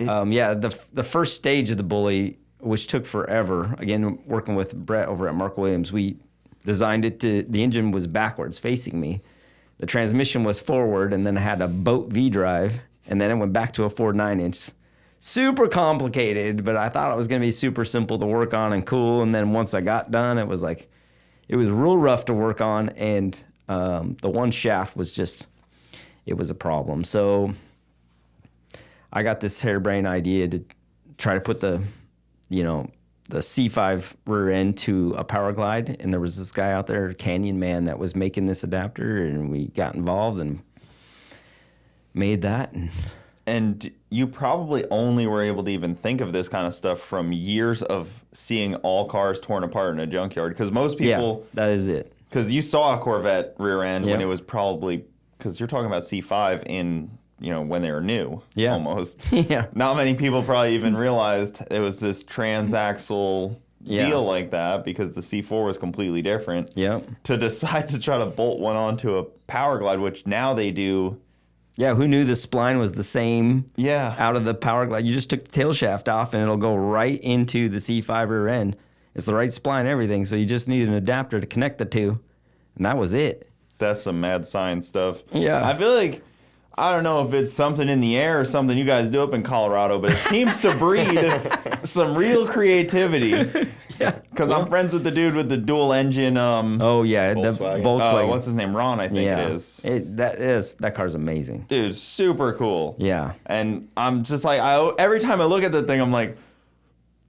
The first stage of the Bully, which took forever, again, working with Brett over at Mark Williams, we designed it the engine was backwards facing me. The transmission was forward, and then it had a boat V-drive, and then it went back to a 4.9-inch. Super complicated, but I thought it was going to be super simple to work on and cool. And then once I got done, it was real rough to work on, and the one shaft was it was a problem. So I got this harebrained idea to try to put the C5 rear end to a Power Glide, and there was this guy out there, Canyon Man, that was making this adapter, and we got involved and made that. And you probably only were able to even think of this kind of stuff from years of seeing all cars torn apart in a junkyard, because most people... Yeah, that is it. Because you saw a Corvette rear end when it was probably... Because you're talking about C5 in... when they were new, almost. Yeah. Not many people probably even realized it was this transaxle deal like that, because the C4 was completely different. Yeah. To decide to try to bolt one onto a Power Glide, which now they do. Yeah, who knew the spline was the same out of the Power Glide? You just took the tail shaft off, and it'll go right into the C5 rear end. It's the right spline, everything, so you just need an adapter to connect the two, and that was it. That's some mad science stuff. Yeah. I feel like... I don't know if it's something in the air or something you guys do up in Colorado, but it seems to breed some real creativity. Yeah. Because I'm friends with the dude with the dual engine. Volkswagen. The Volkswagen. What's his name? Ron, I think it is. That car's amazing. Dude, super cool. Yeah. And I'm just like, every time I look at the thing, I'm like,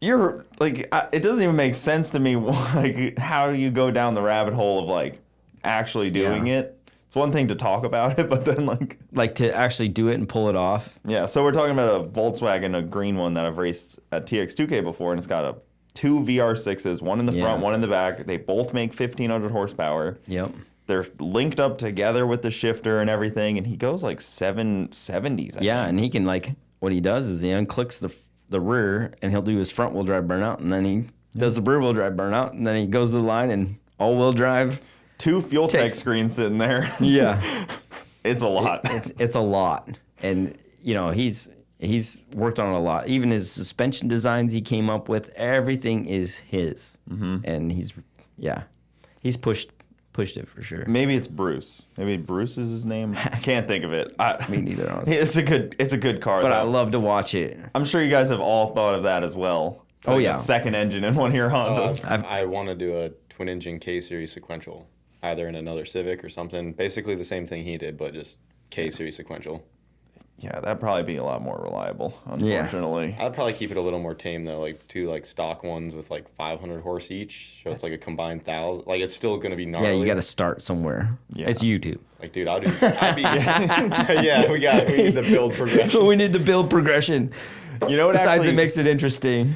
it doesn't even make sense to me, like, how you go down the rabbit hole of, like, actually doing it. It's one thing to talk about it, but then like to actually do it and pull it off. Yeah, so we're talking about a Volkswagen, a green one that I've raced at TX2K before, and it's got two VR6s, one in the front, one in the back. They both make 1,500 horsepower. Yep. They're linked up together with the shifter and everything, and he goes like 770s. And he can, what he does is he unclicks the rear, and he'll do his front wheel drive burnout, and then he does the rear wheel drive burnout, and then he goes to the line and all wheel drive. 2 fuel tech screens sitting there. Yeah. It's a lot. It's a lot. And, he's worked on it a lot. Even his suspension designs he came up with, everything is his. Mm-hmm. And he's pushed it for sure. Maybe it's Bruce. Maybe Bruce is his name. I can't think of it. Me neither, honestly. It's a good car, but though. I love to watch it. I'm sure you guys have all thought of that as well. Oh, yeah. A second engine in one of your Hondas. I want to do a twin-engine K-Series sequential, either in another Civic or something. Basically the same thing he did, but just K-Series sequential. Yeah, that'd probably be a lot more reliable, unfortunately. I'd probably keep it a little more tame, though, like 2 stock ones with 500 horse each. So it's like a combined 1,000. It's still going to be gnarly. Yeah, you got to start somewhere. Yeah. It's YouTube. Dude, I'd be yeah, we need the build progression. We need the build progression. You know what? Besides, it makes it interesting.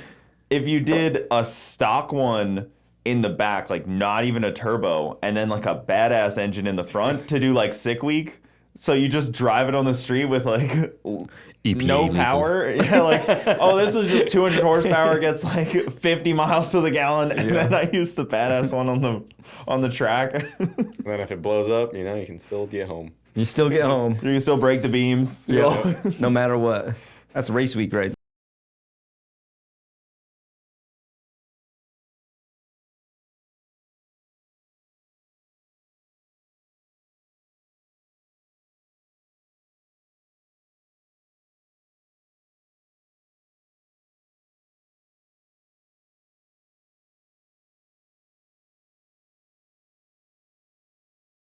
If you did a stock one in the back, not even a turbo, and then a badass engine in the front to do sick week, so you just drive it on the street with no power. Yeah, this was just 200 horsepower, gets 50 miles to the gallon, and then I use the badass one on the track. Then if it blows up, you can still get home. You still get home. You can still break the beams. Yeah. No matter what. That's race week right